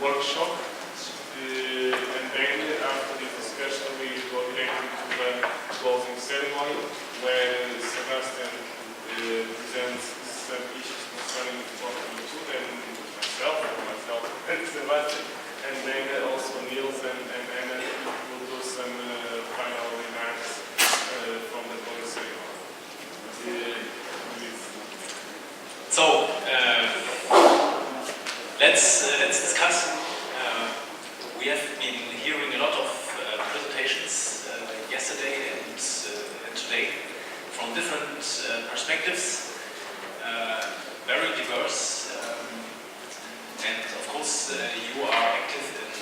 workshop, and then after the discussion we go directly to the closing ceremony, where Sebastian presents some issues concerning Worksop 2, and myself and Sebastian, and then also Niels and Anna will do some final remarks from the closing ceremony. So let's discuss. We have been hearing a lot of presentations yesterday and today from different perspectives, very diverse, and of course you are active in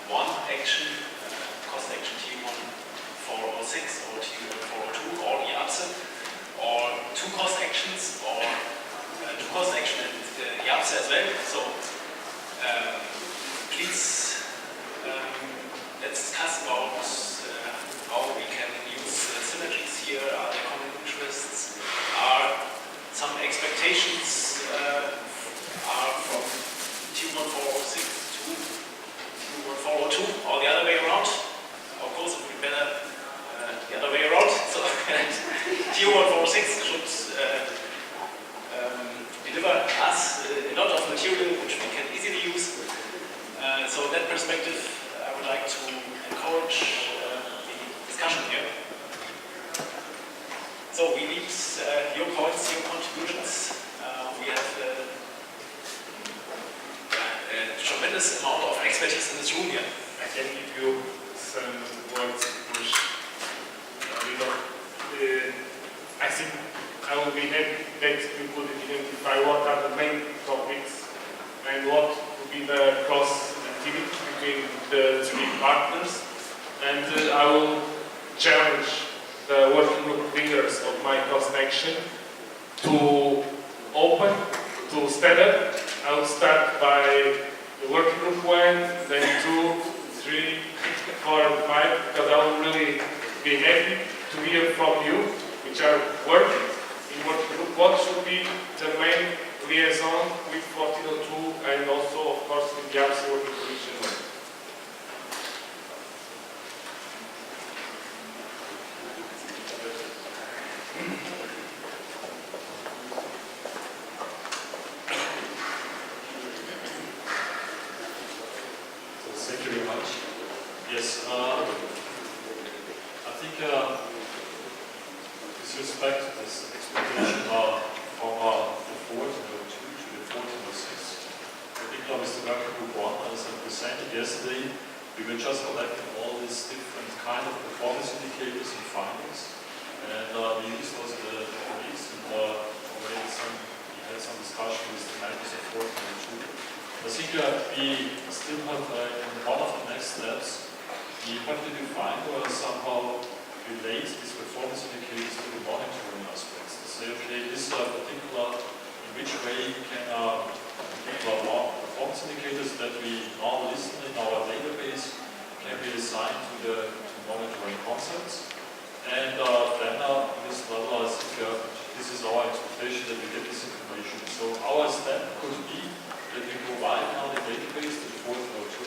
one action, cost action T1406 or T1402 or IAPSE, or two cost actions, or two cost action and IAPSE as well. So please let's discuss about how we can use synergies here. Are there common interests? Are some expectations are from T1406 to T1402 or the other way around? Of course, it would be better the other way around. So T1406 should deliver us a lot of material which we can easily use. So in that perspective, I would like to encourage the discussion here. So we need your points, your contributions. We have a tremendous amount of expertise in this room here. I can give you some words which I think I will be happy that you could identify what are the main topics and what will be the cross activity between the three partners, and I will challenge the working group leaders of my cost action to open, to stand up. I will start by the working group 1, then 2, 3, 4 and 5, because I will really be happy to hear from you, which are working in working group, what should be the main liaison with 1402 and also, of course, with the IAPSE working commission 1. Thank you very much. Yes, I think with respect to this expectation from the 1402 to the 1406, I think Mr. Working Group 1, as I presented yesterday, we were just collecting all these different kind of performance indicators and findings, and we used also the colleagues, and already we had some discussion with the members of 1402. I think we still have, in one of the next steps, we have to define or somehow relate these performance indicators to the monitoring aspects. To say, okay, this particular, in which way can particular performance indicators that we now listen in our database can be assigned to the monitoring concepts. And then this level, I think this is our expectation that we get this information. So our step could be that we provide now the database to the 1402,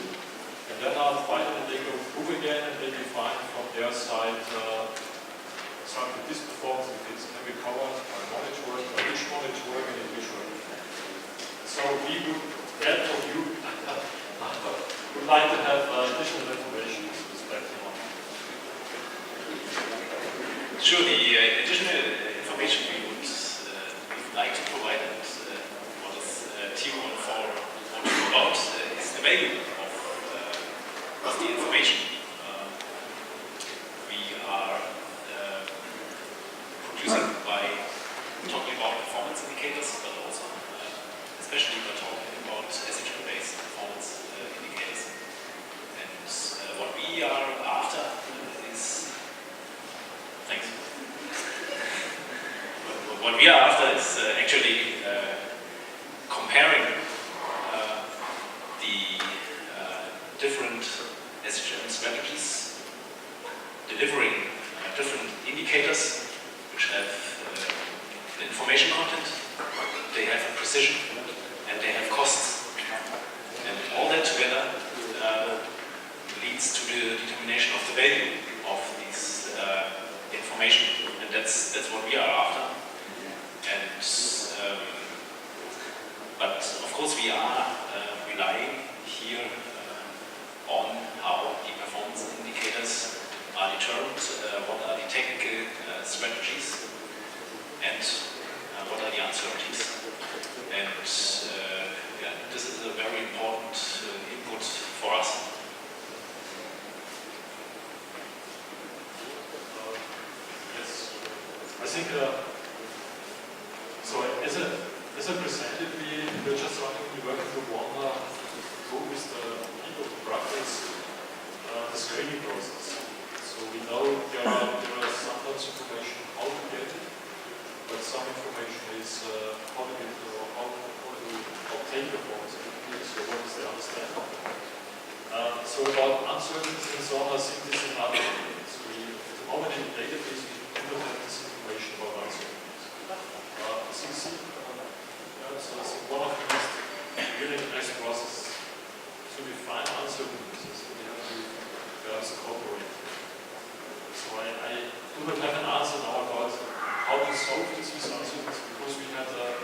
and then finally they go through again and they define from their side exactly this performance indicators can be covered by monitoring, by which monitoring and in which way. So we would, that of you, would like to have additional information with respect to one. Sure, the additional information we would like to provide and what is T1402 about is the value of the information we are producing by talking about performance indicators, but also especially by talking about SHM-based performance indicators. And what we are after is, thanks. What we are after is actually comparing the different SHM strategies, delivering different indicators which have information content, they have a precision, and they have costs. And all that together for us. Yes, I think so. As I presented, we're just starting to work with one group with the people to practice the screening process. So we know there are sometimes information how to get it, but some information is how to get it or how to obtain performance. So what is the understanding? So about uncertainties and so on, I think this is another thing. So at the moment in the database, we do not have this information about uncertainties. So I think one of the most really nice process to define uncertainties is that we have to perhaps cooperate. So I do not have an answer now about how to solve this with uncertainties, because we had the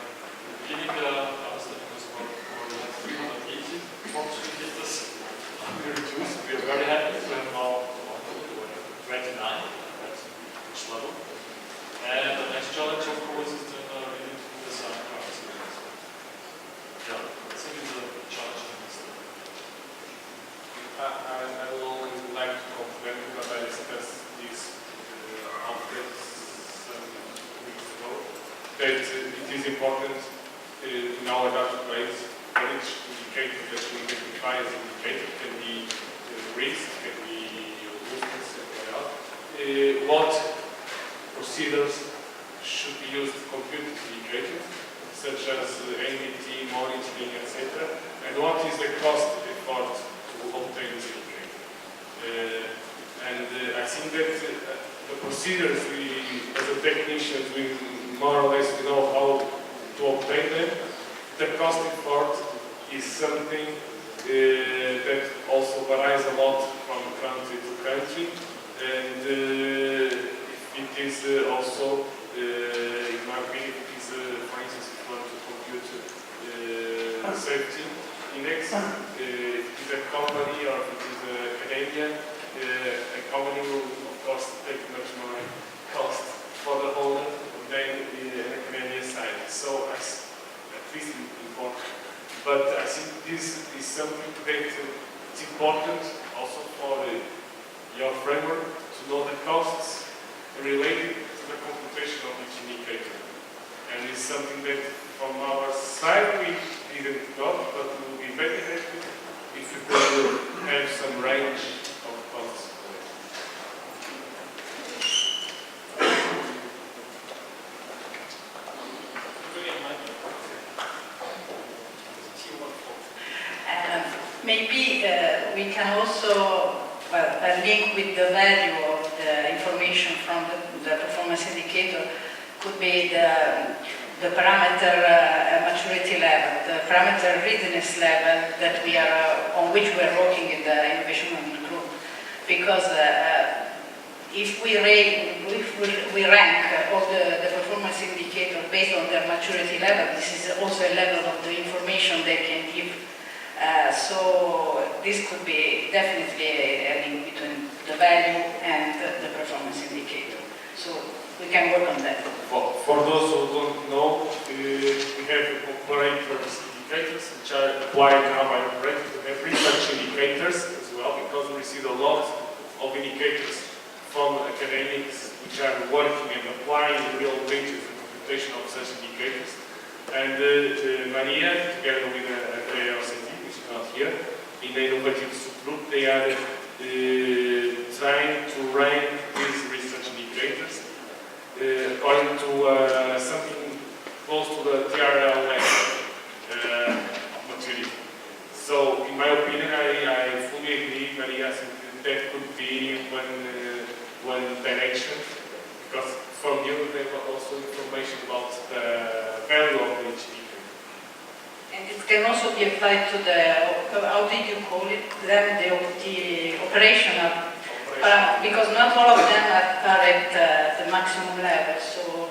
beginning understanding was about we had 380 forms indicators. We reduced. We are very happy to have now 29 at each level. And the next challenge, of course, is then really to design practice. Yeah, I think it's a challenge in this. I would like to compliment what I discussed this update some weeks ago, that it is important in our database for each indicator that we identify as indicator can be risk, can be useless, and what procedures should be used to compute this indicator, such as NDT, monitoring, etc. And what is the cost effort to obtain this indicator. I think that the procedures as a technicians, we more or less know how to obtain them. The cost effort is something that also varies a lot from country to country, and it is also, in my opinion, it is, for instance, if you want to compute safety index, it is a company or if it is a Canadian, a company will of course take much more cost for the holder than the Canadian side. So at least important. But I think this is something that is important also for your framework to know the costs related to the computation of each indicator. And it's something that from our side we didn't got, but we will be very happy if we could have some range of costs. Maybe we can also link with the value of the information from the performance indicator could be the parameter maturity level, the parameter readiness level that we are on which we are working in the innovation group. Because if we rank all the performance indicators based on their maturity level, this is also a level of the information they can give. So this could be definitely a link between the value and the performance indicator. So we can work on that. For those who don't know, we have operators indicators, which are applied now by operators. We have research indicators as well, because we receive a lot of indicators from academics which are working and applying real data for computation of such indicators. And Maria, together with Andrea not here, in the innovative subgroup, they are trying to rank these research indicators according to something close to the TRL level maturity. So, in my opinion, I fully agree, Maria, I think that could be one direction, because from you they have also information about the value of each indicator. And it can also be applied to the, how did you call it, the operational, because not all of them are at the maximum level, so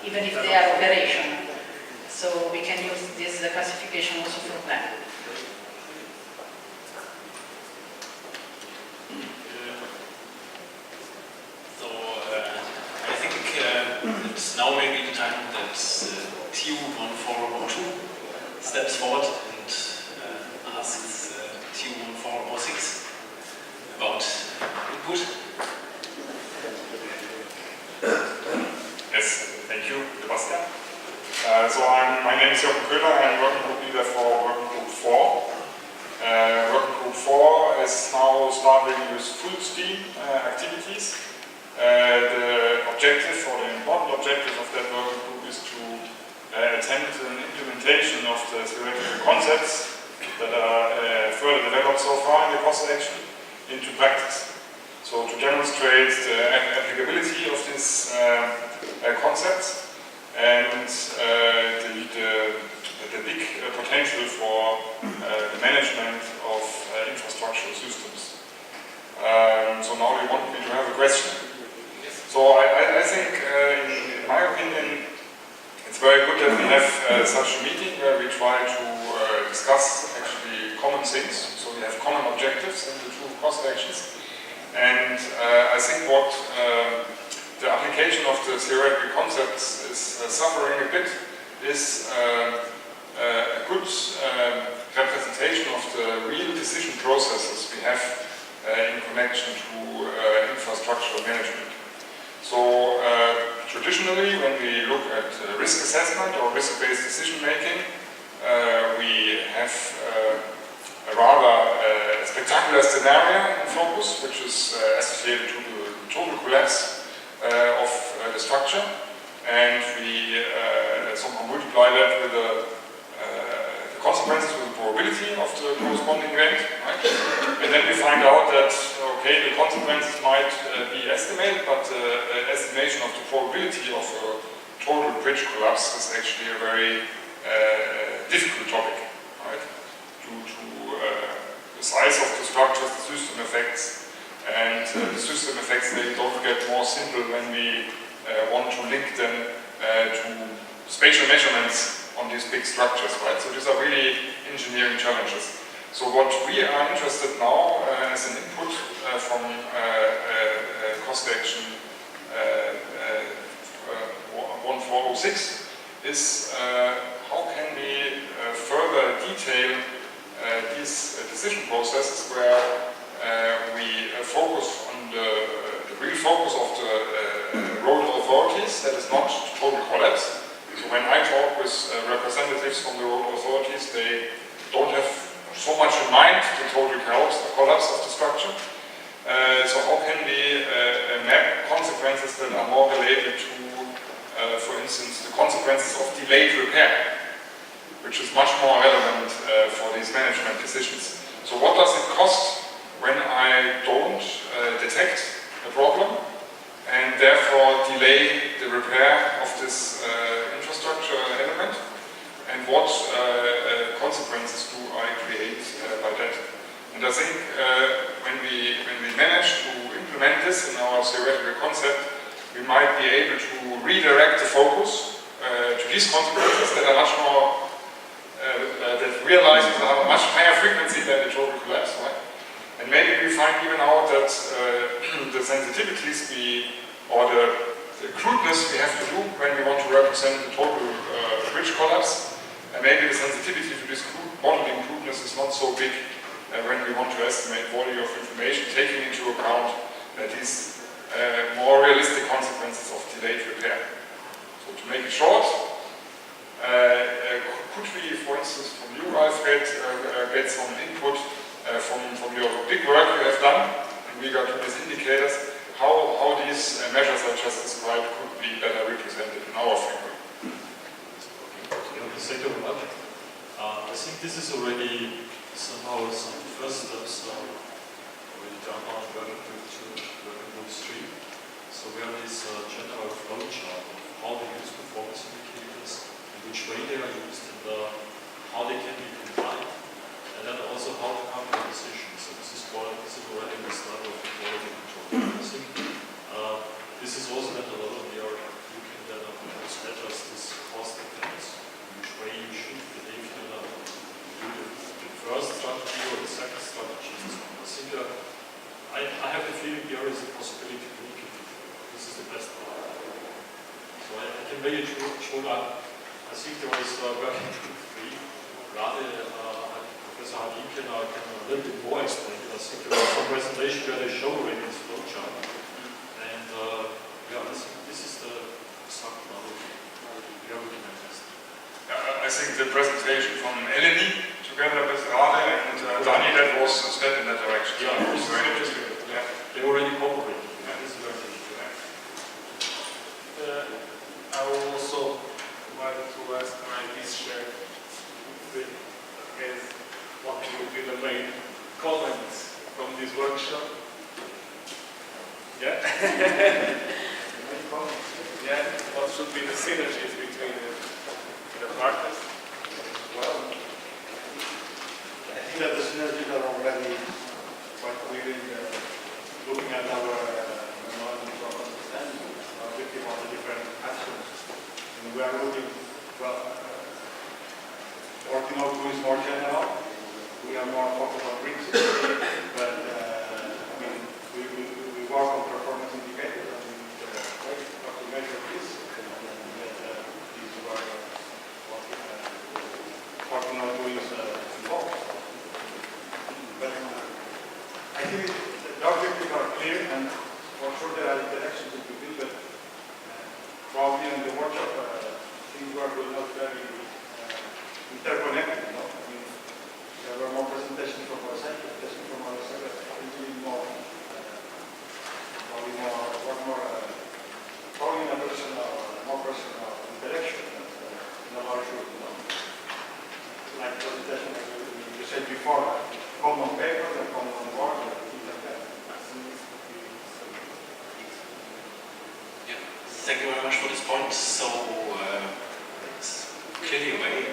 even if they are operational. So we can use this classification also for them. So I think it's now maybe the time that TU 1402 steps forward and asks is now starting with full steam activities. The objective, or the important objective of that working group, is to attempt an implementation of the theoretical concepts that are further developed so far in the cost action into practice. So to demonstrate the applicability of these concepts and the big potential for the management of infrastructural systems. So now you want me to have a question. So I think, in my opinion, it's very good that we have such a meeting where we try to discuss actually common things. So we have common objectives in the two cost actions. And I think what the application of the theoretical concepts is suffering a bit is a good representation of the real decision processes we have in connection to infrastructural management. So traditionally, when we look at risk assessment or risk-based decision making, we have a rather spectacular scenario in focus, which is associated to the total collapse of the structure, and we somehow multiply that with the consequences, with the probability of the corresponding event, right? And then we find out that, okay, the consequences might be estimated, but the estimation of the probability of a total bridge collapse is actually a very difficult topic, right? Due to the size of the structures, the system effects, and the system effects, they don't get more simple when we want to link them to spatial measurements on these big structures, right? So these are really engineering challenges. So what we are interested now as an input from cost action 1406 is how can we further detail these decision processes where we focus on the real focus of the road authorities, that is not total collapse. So when I talk with representatives from the road authorities, they don't have so much in mind the total collapse of the structure. So how can we map consequences that are more related to, for instance, the consequences of delayed repair, which is much more relevant for these management decisions. So what does it cost when I don't detect a problem and therefore delay the repair of this infrastructure element, and what consequences do I create by that? And I think when we manage to implement this in our theoretical concept, we might be able to redirect the focus to these consequences that are much more that realize with a much higher frequency than the total collapse, right? And maybe we find even out that the sensitivities or the crudeness we have to do when we want to represent the total bridge collapse, and maybe the sensitivity to this modeling crudeness is not so big when we want to estimate volume of information, taking into account these more realistic consequences of delayed repair. So to make it short, could we, for instance, from you, Alfred, get some input from your big work you have done in regard to these indicators, how these measures I just described could be better represented in our framework? Thank you very much. I think this is already somehow some first steps already done on working group 3. So we have this general flow chart of how they use performance indicators, in which way they are used, and how they can be combined, and then also how to come to a decision. So this is already the start of the quality control. I think this is also methodology where you can then address this cost effects, in which way you should behave to do the first strategy or the second strategy. So I think I have the feeling there is a possibility to link it. This is the best part. So I can make it show that I think there is working group 3. Rather, Professor Hadin can a little bit more explain it. I think there was some presentation where they show already this flow chart. And yeah, I think this is the exact model we are looking at this. I think the presentation from Eleni together with Rade and Dani, that was was a step in that direction. Yeah, It's very interesting. Yeah. They already cooperate. This is very interesting. I would also like to ask my vice chair as what would be the main comments from this workshop. Yeah. Yeah. What should be the synergies between the partners? Well, I think that the synergies are already quite clear in looking at our memorandum of understanding, objective of the different actions. And we are looking, well, working out is more general. We are more focused on principles, but I mean, we work on performance indicators and ways to measure this. These were working on is involved. But I think the objectives are clear, and for sure there are interactions that we do, but probably in the workshop things were not very interconnected. You know? I mean, there were more presentations from our side, but we need more, probably in a more personal interaction in a large group. You know? Like presentation, like you said before, common papers and common board and things like that. Yeah. Thank you very much for this point. So it's clearly a way